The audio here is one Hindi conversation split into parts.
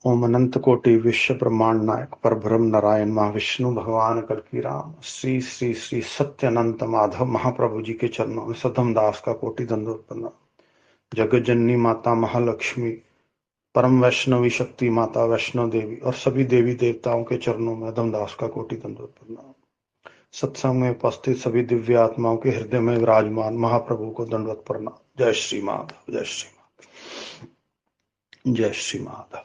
ओम अनंत कोटि विश्व ब्रह्मांड नायक परब्रह्म नारायण महाविष्णु भगवान कल की राम श्री श्री श्री सत्य अनंत माधव महाप्रभु जी के चरणों में सधम दास का कोटि दंडवत प्रणाम। जगत जननी माता महालक्ष्मी, परम वैष्णवी शक्ति माता वैष्णो देवी और सभी देवी देवताओं के चरणों में अधम दास का कोटि दंडवत प्रणाम। सत्संग में उपस्थित सभी दिव्य आत्माओं के हृदय में विराजमान महाप्रभु को दंडवत प्रणाम। जय श्री माधव, जय श्री माधव, जय श्री माधव।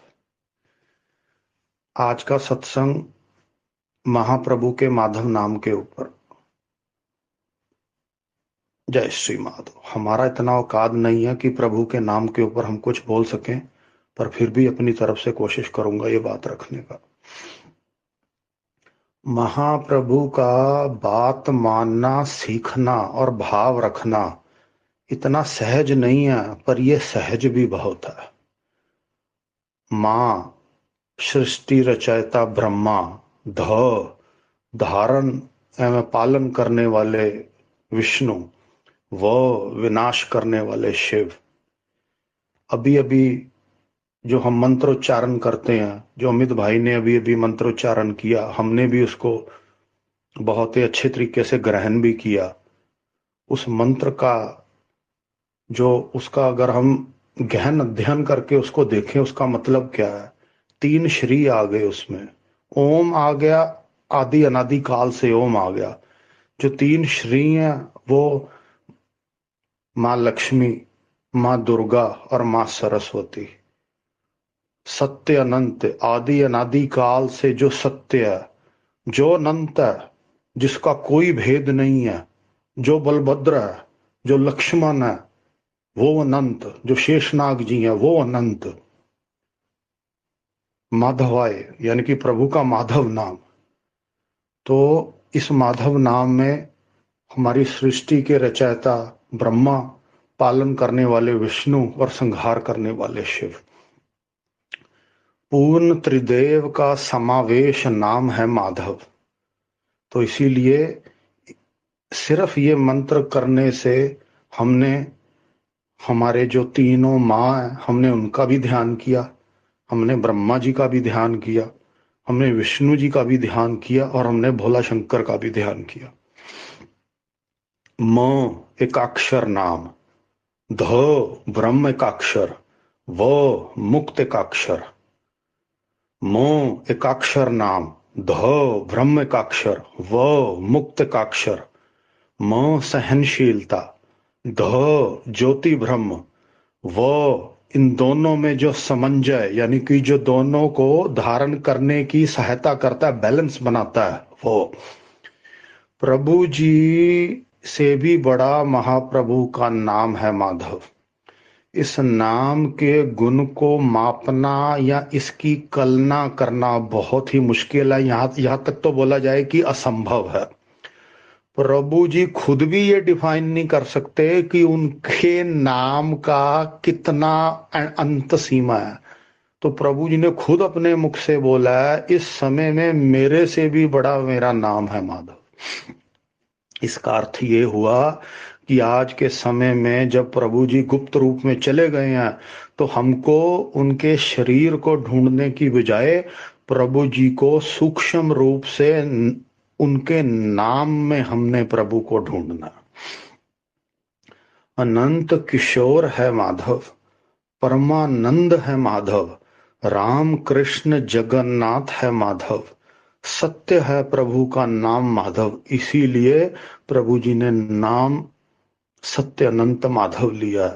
आज का सत्संग महाप्रभु के माधव नाम के ऊपर। जय श्री माधव। हमारा इतना औकात नहीं है कि प्रभु के नाम के ऊपर हम कुछ बोल सकें, पर फिर भी अपनी तरफ से कोशिश करूंगा ये बात रखने का। महाप्रभु का बात मानना, सीखना और भाव रखना इतना सहज नहीं है, पर यह सहज भी बहुत है। मां सृष्टि रचयिता ब्रह्मा, धारण एवं पालन करने वाले विष्णु, वो विनाश करने वाले शिव। अभी अभी जो हम मंत्रोच्चारण करते हैं, जो अमित भाई ने अभी अभी मंत्रोच्चारण किया, हमने भी उसको बहुत ही अच्छे तरीके से ग्रहण भी किया। उस मंत्र का उसका अगर हम गहन अध्ययन करके उसको देखें, उसका मतलब क्या है। 3 श्री आ गए उसमें। ओम आ गया, आदि अनादि काल से ओम आ गया। जो 3 श्री हैं वो माँ लक्ष्मी, माँ दुर्गा और माँ सरस्वती। सत्य अनंत, आदि अनादि काल से जो सत्य है, जो अनंत है, जिसका कोई भेद नहीं है, जो बलभद्र है, जो लक्ष्मण है वो अनंत, जो शेषनाग जी है वो अनंत। माधवाय यानी कि प्रभु का माधव नाम। तो इस माधव नाम में हमारी सृष्टि के रचयिता ब्रह्मा, पालन करने वाले विष्णु और संहार करने वाले शिव। पूर्ण त्रिदेव का समावेश नाम है माधव। तो इसीलिए सिर्फ ये मंत्र करने से हमने हमारे जो तीनों माँ हैं, हमने उनका भी ध्यान किया, हमने ब्रह्मा जी का भी ध्यान किया, हमने विष्णु जी का भी ध्यान किया और हमने भोला शंकर का भी ध्यान किया। म एकाक्षर नाम, ध ब्रह्म एकाक्षर, व मुक्त एकाक्षर। मो एकाक्षर नाम, ध ब्रह्म एकाक्षर, व मुक्त एकाक्षर। म सहनशीलता, ध ज्योति ब्रह्म, व इन दोनों में जो समन्वय यानी कि जो दोनों को धारण करने की सहायता करता है, बैलेंस बनाता है, वो प्रभु जी से भी बड़ा महाप्रभु का नाम है माधव। इस नाम के गुण को मापना या इसकी कल्पना करना बहुत ही मुश्किल है। यहां तक तो बोला जाए कि असंभव है। प्रभु जी खुद भी ये डिफाइन नहीं कर सकते कि उनके नाम का कितना अंत सीमा है। तो प्रभु जी ने खुद अपने मुख से बोला है, इस समय में मेरे से भी बड़ा मेरा नाम है माधव। इसका अर्थ ये हुआ कि आज के समय में जब प्रभु जी गुप्त रूप में चले गए हैं, तो हमको उनके शरीर को ढूंढने की बजाय प्रभु जी को सूक्ष्म रूप से उनके नाम में हमने प्रभु को ढूंढना। अनंत किशोर है माधव, परमानंद है माधव, राम कृष्ण जगन्नाथ है माधव। सत्य है प्रभु का नाम माधव। इसीलिए प्रभु जी ने नाम सत्य अनंत माधव लिया।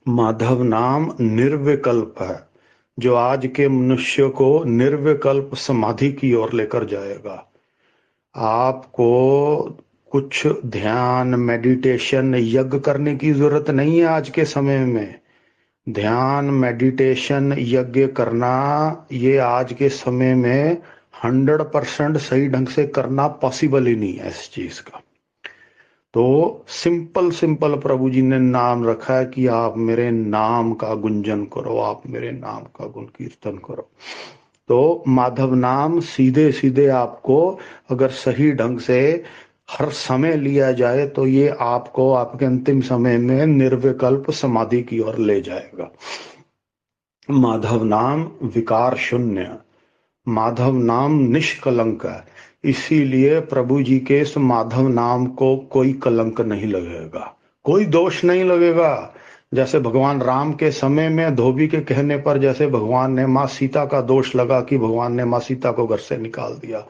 माधव नाम निर्विकल्प है, जो आज के मनुष्य को निर्विकल्प समाधि की ओर लेकर जाएगा। आपको कुछ ध्यान, मेडिटेशन, यज्ञ करने की जरूरत नहीं है। आज के समय में ध्यान, मेडिटेशन, यज्ञ करना, ये आज के समय में 100% सही ढंग से करना पॉसिबल ही नहीं है इस चीज का। तो सिंपल सिंपल प्रभु जी ने नाम रखा है कि आप मेरे नाम का गुंजन करो, आप मेरे नाम का गुण कीर्तन करो। तो माधव नाम सीधे सीधे आपको अगर सही ढंग से हर समय लिया जाए तो ये आपको आपके अंतिम समय में निर्विकल्प समाधि की ओर ले जाएगा। माधव नाम विकार शून्य, माधव नाम निष्कलंक है। इसीलिए प्रभु जी के इस माधव नाम को कोई कलंक नहीं लगेगा, कोई दोष नहीं लगेगा। जैसे भगवान राम के समय में धोबी के कहने पर जैसे भगवान ने माँ सीता का दोष लगा कि भगवान ने माँ सीता को घर से निकाल दिया,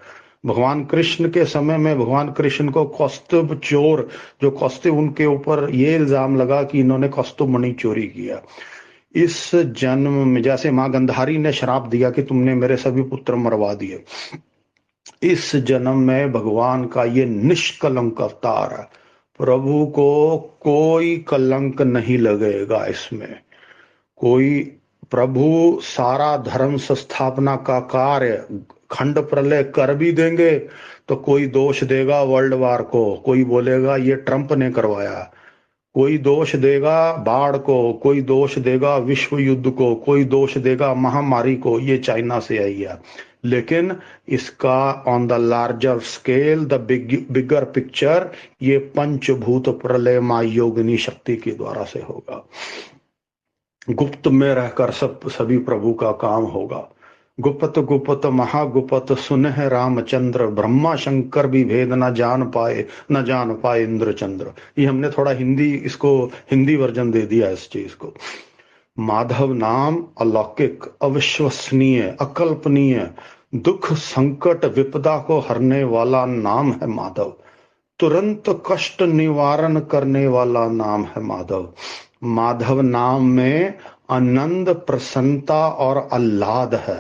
भगवान कृष्ण के समय में भगवान कृष्ण को कौस्तुभ चोर, जो कौस्तुभ उनके ऊपर ये इल्जाम लगा कि इन्होंने कौस्तुभ मणि चोरी किया। इस जन्म में जैसे माँ गंधारी ने श्राप दिया कि तुमने मेरे सभी पुत्र मरवा दिए, इस जन्म में भगवान का ये निष्कलंक अवतार है। प्रभु को कोई कलंक नहीं लगेगा इसमें, कोई, प्रभु सारा धर्म संस्थापना का कार्य खंड प्रलय कर भी देंगे तो कोई दोष देगा वर्ल्ड वार को, कोई बोलेगा ये ट्रंप ने करवाया, कोई दोष देगा बाढ़ को, कोई दोष देगा विश्व युद्ध को, कोई दोष देगा महामारी को, ये चाइना से आई है। लेकिन इसका on the larger scale, the bigger picture, ये पंचभूत प्रलय मां योगिनी शक्ति के द्वारा से होगा। गुप्त में रहकर सभी प्रभु का काम होगा। गुप्त गुप्त महागुप्त सुनह रामचंद्र, ब्रह्मा शंकर भी भेद न जान पाए इंद्रचंद्र। ये हमने थोड़ा हिंदी, इसको हिंदी वर्जन दे दिया इस चीज को। माधव नाम अलौकिक, अविश्वसनीय, अकल्पनीय, दुख संकट विपदा को हरने वाला नाम है माधव। तुरंत कष्ट निवारण करने वाला नाम है माधव। माधव नाम में आनंद, प्रसन्नता और आह्लाद है।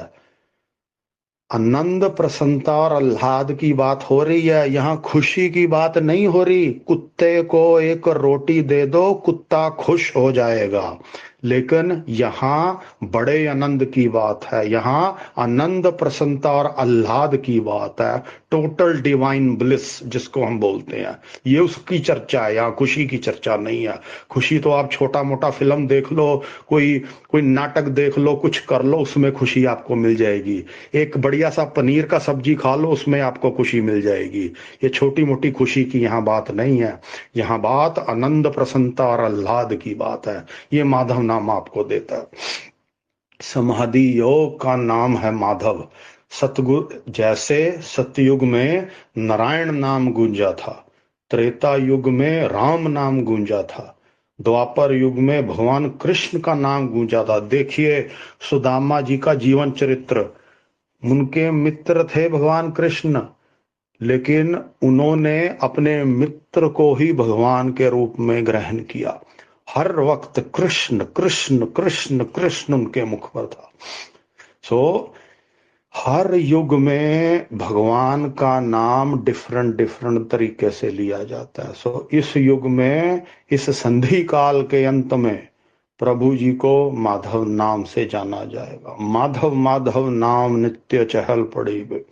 आनंद, प्रसन्नता और आह्लाद की बात हो रही है, यहाँ खुशी की बात नहीं हो रही। कुत्ते को एक रोटी दे दो, कुत्ता खुश हो जाएगा, लेकिन यहाँ बड़े आनंद की बात है, यहाँ आनंद, प्रसन्नता और आह्लाद की बात है। टोटल डिवाइन ब्लिस जिसको हम बोलते हैं, ये उसकी चर्चा है, यहाँ खुशी की चर्चा नहीं है। खुशी तो आप छोटा मोटा फिल्म देख लो, कोई कोई नाटक देख लो, कुछ कर लो, उसमें खुशी आपको मिल जाएगी। एक बढ़िया सा पनीर का सब्जी खा लो, उसमें आपको खुशी मिल जाएगी। ये छोटी मोटी खुशी की यहाँ बात नहीं है, यहाँ बात आनंद, प्रसन्नता और आह्लाद की बात है। ये माधव नाम आपको देता है। समाधि योग का नाम है माधव। सतगुरु, जैसे सतयुग में नारायण नाम गूंजा था, त्रेता युग में राम नाम गूंजा था, द्वापर युग में भगवान कृष्ण का नाम गूंजा था। देखिए सुदामा जी का जीवन चरित्र, उनके मित्र थे भगवान कृष्ण, लेकिन उन्होंने अपने मित्र को ही भगवान के रूप में ग्रहण किया। हर वक्त कृष्ण कृष्ण कृष्ण कृष्ण उनके मुख पर था। सो हर युग में भगवान का नाम डिफरेंट डिफरेंट तरीके से लिया जाता है। सो इस युग में, इस संधि काल के अंत में प्रभु जी को माधव नाम से जाना जाएगा। माधव माधव नाम नित्य चहल पड़ी।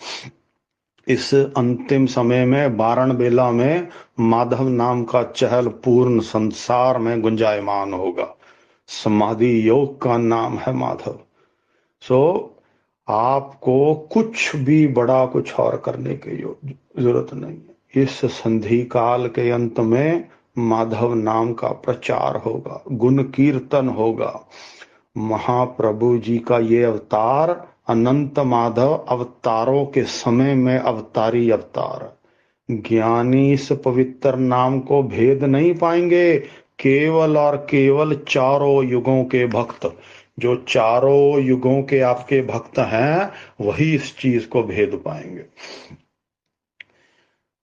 इस अंतिम समय में बारण बेला में माधव नाम का चहल पूर्ण संसार में गुंजायमान होगा। समाधि योग का नाम है माधव। सो आपको कुछ भी बड़ा कुछ और करने की जरूरत नहीं है। इस संधि काल के अंत में माधव नाम का प्रचार होगा, गुण कीर्तन होगा। महाप्रभु जी का ये अवतार अनंत माधव अवतारों के समय में अवतारी अवतार। ज्ञानी इस पवित्र नाम को भेद नहीं पाएंगे। केवल और केवल चारों युगों के भक्त, जो चारों युगों के आपके भक्त हैं, वही इस चीज को भेद पाएंगे।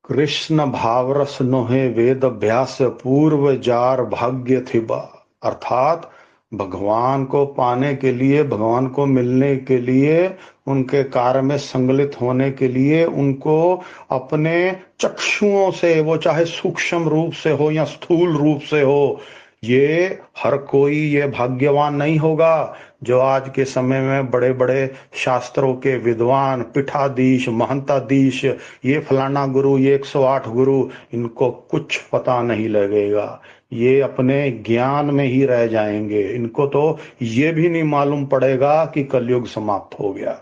कृष्ण भावरस नोहे वेद अभ्यास पूर्व जार भाग्य थिबा। अर्थात भगवान को पाने के लिए, भगवान को मिलने के लिए, उनके कार्य में संगलित होने के लिए उनको अपने चक्षुओं से, वो चाहे सूक्ष्म रूप से हो या स्थूल रूप से हो, ये हर कोई ये भाग्यवान नहीं होगा। जो आज के समय में बड़े बड़े शास्त्रों के विद्वान, पीठाधीश, महंताधीश, ये फलाना गुरु, ये 108 गुरु, इनको कुछ पता नहीं लगेगा। ये अपने ज्ञान में ही रह जाएंगे। इनको तो ये भी नहीं मालूम पड़ेगा कि कलयुग समाप्त हो गया।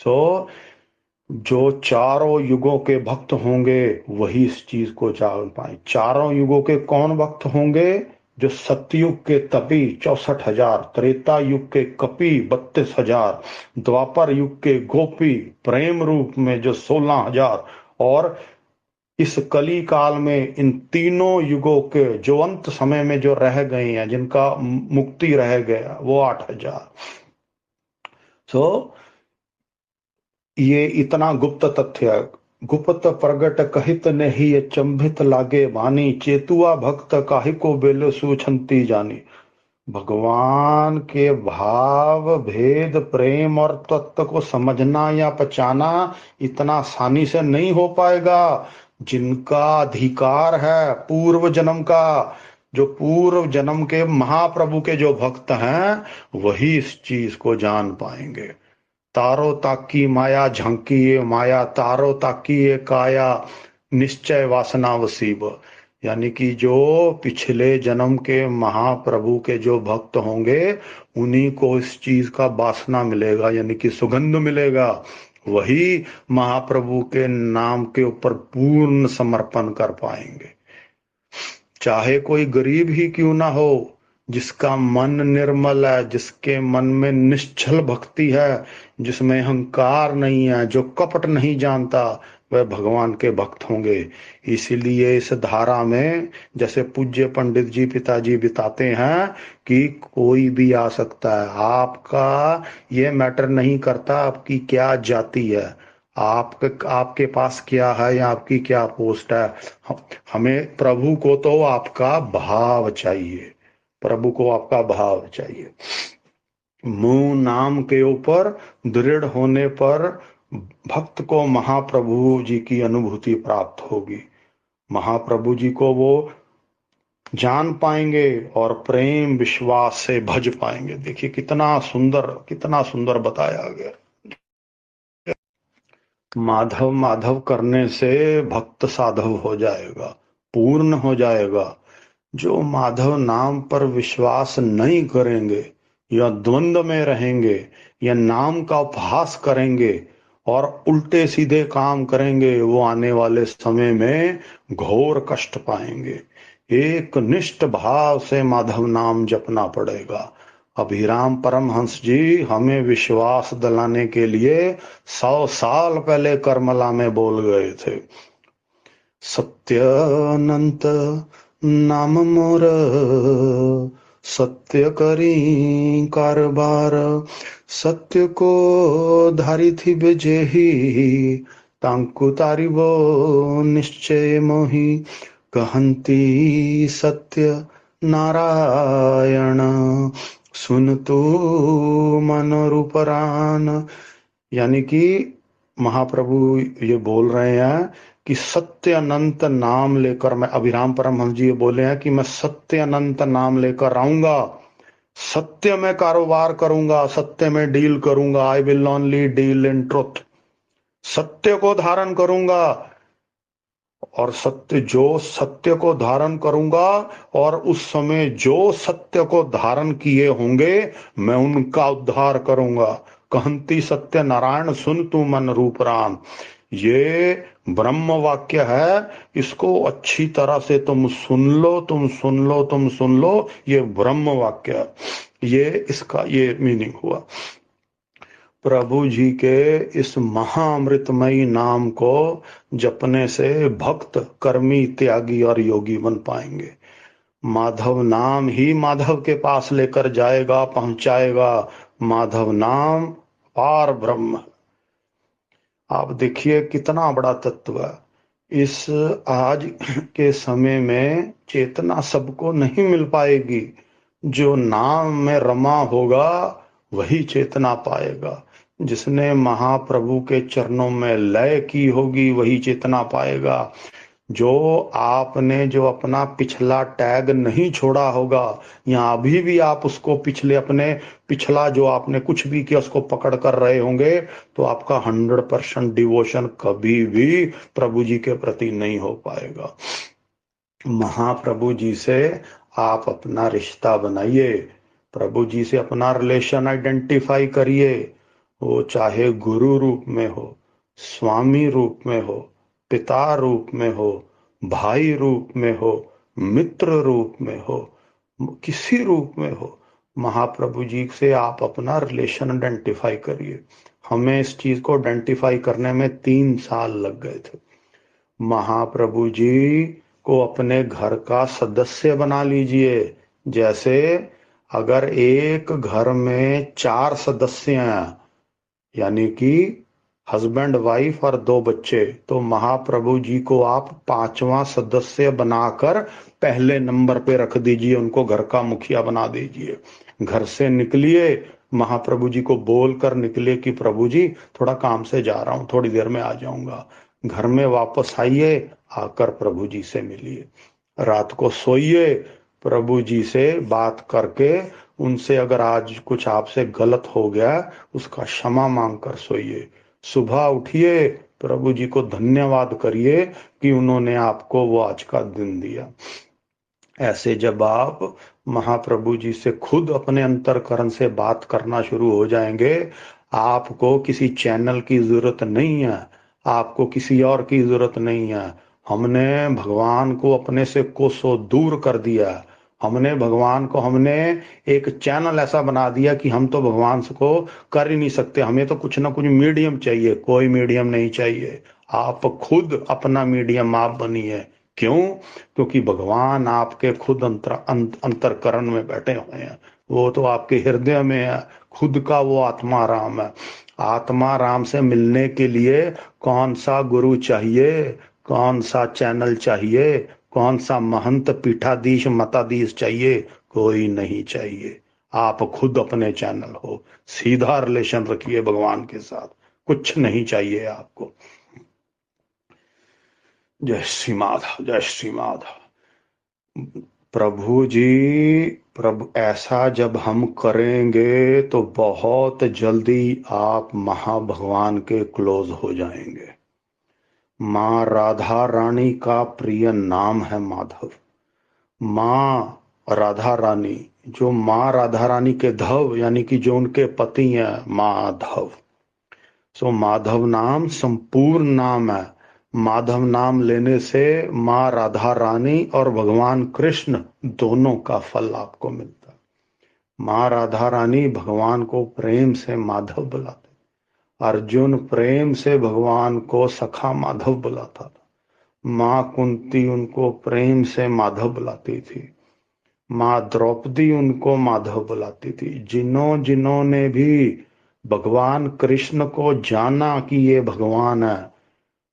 सो जो चारों युगों के भक्त होंगे वही इस चीज को जान पाए। चारों युगों के कौन भक्त होंगे? जो सतयुग के तपी 64,000, त्रेता युग के कपि 32,000, द्वापर युग के गोपी प्रेम रूप में जो 16,000, और इस कली काल में इन तीनों युगों के जो अंत समय में जो रह गए हैं, जिनका मुक्ति रह गया, वो 8,000। ये इतना गुप्त तथ्य है। गुप्त प्रगट कहित नहीं ये चंभित लागे वाणी, चेतुआ भक्त काहि को बेलो सूछंती जानी। भगवान के भाव भेद प्रेम और तत्व को समझना या पहचाना इतना आसानी से नहीं हो पाएगा। जिनका अधिकार है पूर्व जन्म का, जो पूर्व जन्म के महाप्रभु के जो भक्त हैं, वही इस चीज को जान पाएंगे। तारो ताकी माया झांकी माया, तारो ताकी ये काया, निश्चय वासना वसीब। यानी कि जो पिछले जन्म के महाप्रभु के जो भक्त होंगे, उन्हीं को इस चीज का वासना मिलेगा, यानी कि सुगंध मिलेगा। वही महाप्रभु के नाम के ऊपर पूर्ण समर्पण कर पाएंगे। चाहे कोई गरीब ही क्यों ना हो, जिसका मन निर्मल है, जिसके मन में निश्चल भक्ति है, जिसमें अहंकार नहीं है, जो कपट नहीं जानता, वह भगवान के भक्त होंगे। इसीलिए इस धारा में जैसे पूज्य पंडित जी पिताजी बताते हैं कि कोई भी आ सकता है। आपका ये मैटर नहीं करता आपकी क्या जाति है, आपके पास क्या है या आपकी क्या पोस्ट है। हमें प्रभु को तो आपका भाव चाहिए, प्रभु को आपका भाव चाहिए। मुंह नाम के ऊपर दृढ़ होने पर भक्त को महाप्रभु जी की अनुभूति प्राप्त होगी। महाप्रभु जी को वो जान पाएंगे और प्रेम विश्वास से भज पाएंगे। देखिए कितना सुंदर बताया गया। माधव माधव करने से भक्त साधव हो जाएगा, पूर्ण हो जाएगा। जो माधव नाम पर विश्वास नहीं करेंगे या द्वंद्व में रहेंगे या नाम का उपहास करेंगे और उल्टे सीधे काम करेंगे, वो आने वाले समय में घोर कष्ट पाएंगे। एक निष्ठ भाव से माधव नाम जपना पड़ेगा। अभिराम परमहंस जी हमें विश्वास दिलाने के लिए 100 साल पहले करमला में बोल गए थे, सत्य अनंत नाम मोर, सत्य करी कारबार, सत्य को धारी थी बेजेही, तांकु तारिबो निश्चय मोही, कहंती सत्य नारायण, सुन तू मन रूपरान। यानी कि महाप्रभु ये बोल रहे हैं कि सत्य अनंत नाम लेकर, मैं अभिराम परमहंस जी ये बोले हैं कि मैं सत्य अनंत नाम लेकर आऊंगा, सत्य में कारोबार करूंगा, सत्य में डील करूंगा। I will only deal in truth. सत्य को धारण करूंगा, और सत्य को धारण करूंगा, और उस समय जो सत्य को धारण किए होंगे मैं उनका उद्धार करूंगा। कहंती सत्य नारायण सुन तू मन रूप राम। ये ब्रह्म वाक्य है, इसको अच्छी तरह से तुम सुन लो, तुम सुन लो। ये ब्रह्म वाक्य है, ये इसका ये मीनिंग हुआ। प्रभु जी के इस महाअमृतमयी नाम को जपने से भक्त कर्मी त्यागी और योगी बन पाएंगे। माधव नाम ही माधव के पास लेकर जाएगा, पहुंचाएगा। माधव नाम पार ब्रह्म। आप देखिए कितना बड़ा तत्व है। इस आज के समय में चेतना सबको नहीं मिल पाएगी। जो नाम में रमा होगा वही चेतना पाएगा। जिसने महाप्रभु के चरणों में लय की होगी वही चेतना पाएगा। जो आपने जो अपना पिछला टैग नहीं छोड़ा होगा, या अभी भी आप उसको पिछला जो आपने कुछ भी किया उसको पकड़ कर रहे होंगे, तो आपका 100% डिवोशन कभी भी प्रभु जी के प्रति नहीं हो पाएगा। महाप्रभु जी से आप अपना रिश्ता बनाइए, प्रभु जी से अपना रिलेशन आइडेंटिफाई करिए। वो चाहे गुरु रूप में हो, स्वामी रूप में हो, पिता रूप में हो, भाई रूप में हो, मित्र रूप में हो, किसी रूप में हो, महाप्रभु जी से आप अपना रिलेशन आइडेंटिफाई करिए। हमें इस चीज को आइडेंटिफाई करने में 3 साल लग गए थे। महाप्रभु जी को अपने घर का सदस्य बना लीजिए। जैसे अगर एक घर में 4 सदस्य हैं, यानी कि हस्बैंड वाइफ और 2 बच्चे, तो महाप्रभु जी को आप 5वां सदस्य बनाकर पहले नंबर पे रख दीजिए, उनको घर का मुखिया बना दीजिए। घर से निकलिए, महाप्रभु जी को बोलकर निकले कि प्रभु जी थोड़ा काम से जा रहा हूं, थोड़ी देर में आ जाऊंगा। घर में वापस आइए, आकर प्रभु जी से मिलिए। रात को सोइए, प्रभु जी से बात करके उनसे अगर आज कुछ आपसे गलत हो गया उसका क्षमा मांग कर सोइए। सुबह उठिए, प्रभु जी को धन्यवाद करिए कि उन्होंने आपको वो आज का दिन दिया। ऐसे जब आप महाप्रभु जी से खुद अपने अंतरकरण से बात करना शुरू हो जाएंगे, आपको किसी चैनल की जरूरत नहीं है, आपको किसी और की जरूरत नहीं है। हमने भगवान को अपने से कोसों दूर कर दिया। हमने भगवान को, हमने एक चैनल ऐसा बना दिया कि हम तो भगवान को कर ही नहीं सकते, हमें तो कुछ ना कुछ मीडियम चाहिए। कोई मीडियम नहीं चाहिए, आप खुद अपना मीडियम आप बनिए। क्यों? क्योंकि भगवान आपके खुद अंतरकरण में बैठे हुए हैं, वो तो आपके हृदय में है। खुद का वो आत्मा राम है। आत्मा राम से मिलने के लिए कौन सा गुरु चाहिए, कौन सा चैनल चाहिए, कौन सा महंत पीठाधीश मताधीश चाहिए? कोई नहीं चाहिए। आप खुद अपने चैनल हो, सीधा रिलेशन रखिए भगवान के साथ, कुछ नहीं चाहिए आपको। जय श्री माधव, जय श्री माधव। प्रभु जी, प्रभु ऐसा जब हम करेंगे तो बहुत जल्दी आप महाभगवान के क्लोज हो जाएंगे। माँ राधा रानी का प्रिय नाम है माधव। माँ राधा रानी, जो माँ राधा रानी के धव यानी कि जो उनके पति हैं माधव, सो माधव नाम संपूर्ण नाम है। माधव नाम लेने से माँ राधा रानी और भगवान कृष्ण दोनों का फल आपको मिलता है। माँ राधा रानी भगवान को प्रेम से माधव बुलाते, अर्जुन प्रेम से भगवान को सखा माधव बुलाता था, माँ कुंती उनको प्रेम से माधव बुलाती थी, माँ द्रौपदी उनको माधव बुलाती थी। जिन्होंने भी भगवान कृष्ण को जाना कि ये भगवान है,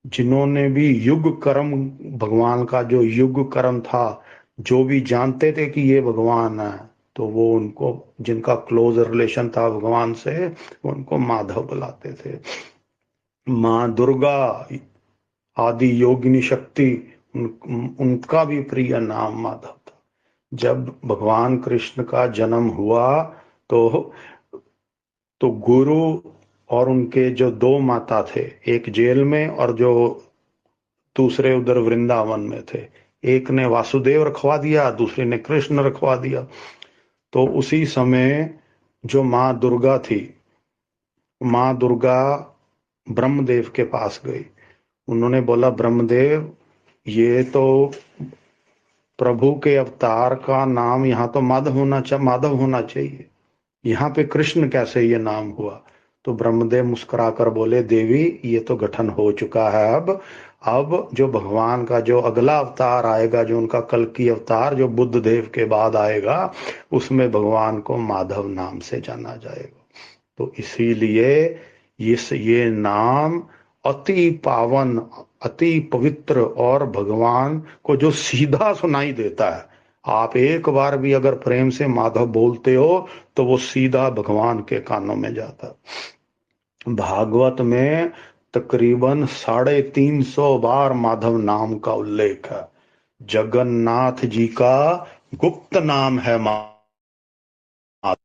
जिन्होंने भी युग कर्म, भगवान का जो युग कर्म था, जो भी जानते थे कि ये भगवान है, तो वो उनको, जिनका क्लोज रिलेशन था भगवान से, उनको माधव बुलाते थे। माँ दुर्गा आदि योगिनी शक्ति, उनका भी प्रिय नाम माधव था। जब भगवान कृष्ण का जन्म हुआ तो गुरु और उनके जो 2 माता थे, एक जेल में और जो दूसरे उधर वृंदावन में थे, एक ने वासुदेव रखवा दिया, दूसरे ने कृष्ण रखवा दिया। तो उसी समय जो माँ दुर्गा थी, माँ दुर्गा ब्रह्मदेव के पास गई। उन्होंने बोला, ब्रह्मदेव ये तो प्रभु के अवतार का नाम यहाँ तो माधव होना चाहिए, यहाँ पे कृष्ण कैसे ये नाम हुआ? तो ब्रह्मदेव मुस्कुराकर बोले, देवी ये तो गठन हो चुका है। अब जो भगवान का जो अगला अवतार आएगा, जो उनका कल्कि अवतार जो बुद्ध देव के बाद आएगा, उसमें भगवान को माधव नाम से जाना जाएगा। तो इसीलिए ये नाम अति पावन, अति पवित्र और भगवान को जो सीधा सुनाई देता है। आप एक बार भी अगर प्रेम से माधव बोलते हो तो वो सीधा भगवान के कानों में जाता है। भागवत में तकरीबन 350 बार माधव नाम का उल्लेख है। जगन्नाथ जी का गुप्त नाम है माधव।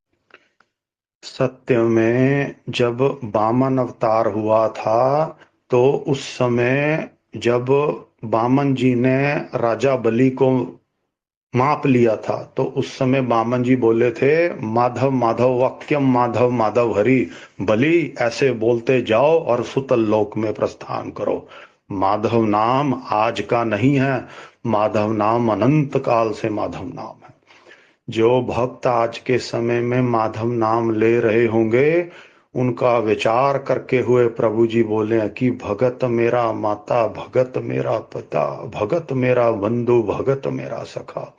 सत्य में जब वामन अवतार हुआ था, तो उस समय जब वामन जी ने राजा बलि को माप लिया था, तो उस समय वामन जी बोले थे, माधव माधव वाक्यम माधव माधव हरि। बलि ऐसे बोलते जाओ और सुतल लोक में प्रस्थान करो। माधव नाम आज का नहीं है, माधव नाम अनंत काल से माधव नाम है। जो भक्त आज के समय में माधव नाम ले रहे होंगे, उनका विचार करके हुए प्रभु जी बोले कि भगत मेरा माता, भगत मेरा पिता, भगत मेरा बंधु, भगत मेरा सखा।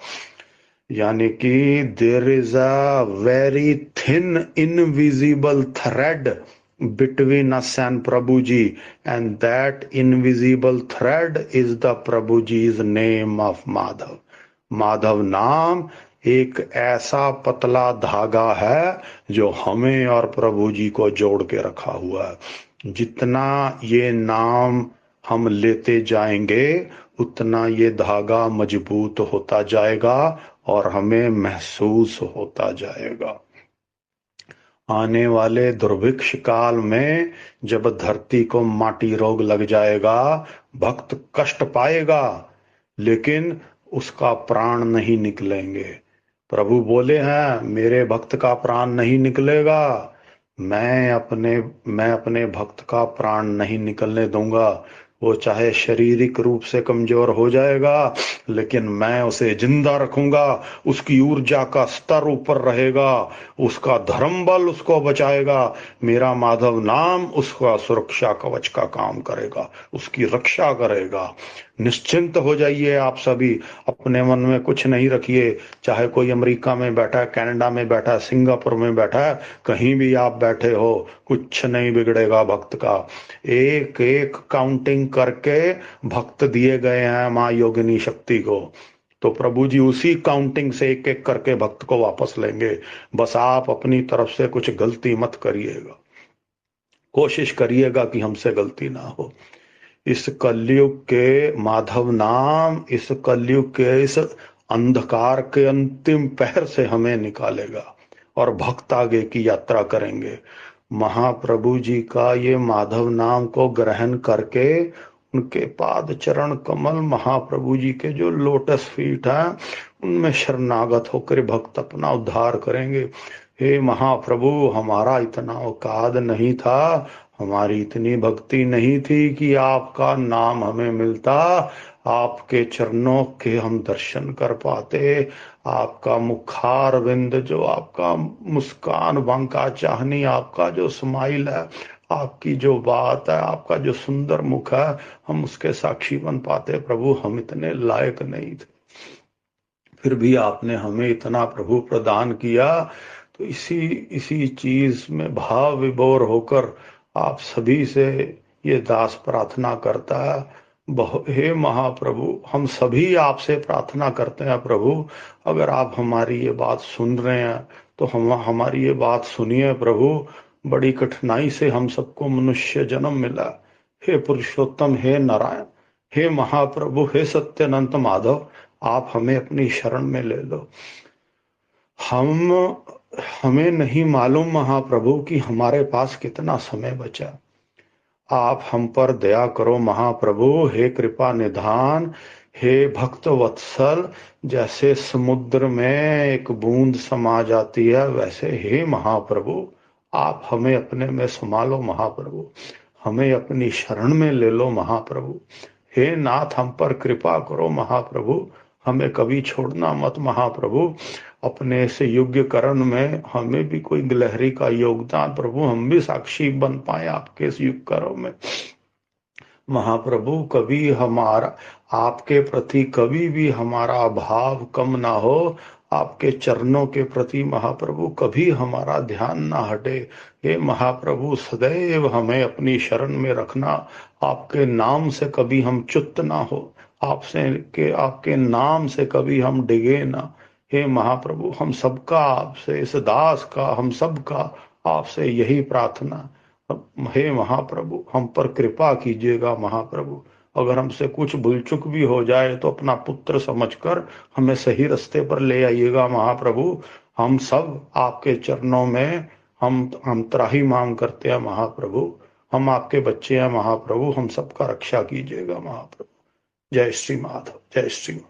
यानी कि there is a very thin invisible thread between us and Prabhuji, and that invisible thread is the Prabhuji's name of Madhav. Madhav नाम एक ऐसा पतला धागा है जो हमें और प्रभु जी को जोड़ के रखा हुआ है। जितना ये नाम हम लेते जाएंगे, उतना ये धागा मजबूत होता जाएगा और हमें महसूस होता जाएगा। आने वाले दुर्भिक्ष काल में जब धरती को माटी रोग लग जाएगा, भक्त कष्ट पाएगा, लेकिन उसका प्राण नहीं निकलेंगे। प्रभु बोले हैं, मेरे भक्त का प्राण नहीं निकलेगा, मैं अपने भक्त का प्राण नहीं निकलने दूंगा। वो चाहे शारीरिक रूप से कमजोर हो जाएगा, लेकिन मैं उसे जिंदा रखूंगा। उसकी ऊर्जा का स्तर ऊपर रहेगा, उसका धर्म बल उसको बचाएगा। मेरा माधव नाम उसका सुरक्षा कवच का काम करेगा, उसकी रक्षा करेगा। निश्चिंत हो जाइए आप सभी, अपने मन में कुछ नहीं रखिए। चाहे कोई अमेरिका में बैठा है, कनाडा में बैठा है, सिंगापुर में बैठा है, कहीं भी आप बैठे हो, कुछ नहीं बिगड़ेगा भक्त का। एक एक काउंटिंग करके भक्त दिए गए हैं माँ योगिनी शक्ति को, तो प्रभु जी उसी काउंटिंग से एक एक करके भक्त को वापस लेंगे। बस आप अपनी तरफ से कुछ गलती मत करिएगा, कोशिश करिएगा कि हमसे गलती ना हो। इस कलयुग के माधव नाम, इस कलयुग के इस अंधकार के अंतिम पहर से हमें निकालेगा और भक्त आगे की यात्रा करेंगे। महाप्रभु जी का ये माधव नाम को ग्रहण करके उनके पाद चरण कमल, महाप्रभु जी के जो लोटस फीट हैं, उनमें शरणागत होकर भक्त अपना उद्धार करेंगे। हे महाप्रभु, हमारा इतना औकात नहीं था, हमारी इतनी भक्ति नहीं थी कि आपका नाम हमें मिलता, आपके चरणों के हम दर्शन कर पाते। आपका मुखार विंद, जो आपका मुस्कान, बांका चाहनी, आपका जो स्माइल है, आपकी जो बात है, आपका जो सुंदर मुख है, हम उसके साक्षी बन पाते। प्रभु, हम इतने लायक नहीं थे, फिर भी आपने हमें इतना प्रभु प्रदान किया। तो इसी इसी चीज में भाव विभोर होकर आप सभी से ये दास प्रार्थना करता है। हे महाप्रभु, हम सभी आपसे प्रार्थना करते हैं प्रभु, अगर आप हमारी ये बात सुन रहे हैं तो हमारी ये बात सुनिए प्रभु। बड़ी कठिनाई से हम सबको मनुष्य जन्म मिला। हे पुरुषोत्तम, हे नारायण, हे महाप्रभु, हे सत्यानंद माधव, आप हमें अपनी शरण में ले लो। हमें नहीं मालूम महाप्रभु कि हमारे पास कितना समय बचा। आप हम पर दया करो महाप्रभु। हे कृपा निधान, हे भक्त वत्सल, जैसे समुद्र में एक बूंद समा जाती है, वैसे हे महाप्रभु आप हमें अपने में संभालो महाप्रभु, हमें अपनी शरण में ले लो महाप्रभु। हे नाथ, हम पर कृपा करो महाप्रभु, हमें कभी छोड़ना मत महाप्रभु। अपने से योग्य करण में हमें भी कोई गिलहरी का योगदान प्रभु, हम भी साक्षी बन पाए आपके इस युग कर्म में महाप्रभु। कभी हमारा आपके प्रति कभी भी हमारा भाव कम ना हो, आपके चरणों के प्रति महाप्रभु कभी हमारा ध्यान ना हटे। हे महाप्रभु, सदैव हमें अपनी शरण में रखना, आपके नाम से कभी हम च्युत ना हो, आपके नाम से कभी हम डिगे ना। हे महाप्रभु, हम सबका आपसे, इस दास का, हम सबका आपसे यही प्रार्थना। हे महाप्रभु, हम पर कृपा कीजिएगा महाप्रभु। अगर हमसे कुछ भूल चुक भी हो जाए तो अपना पुत्र समझकर हमें सही रास्ते पर ले आइएगा महाप्रभु। हम सब आपके चरणों में हम त्राही मांग करते हैं महाप्रभु। हम आपके बच्चे हैं महाप्रभु, हम सबका रक्षा कीजिएगा महाप्रभु। जय श्री माधव, जय श्री माधव।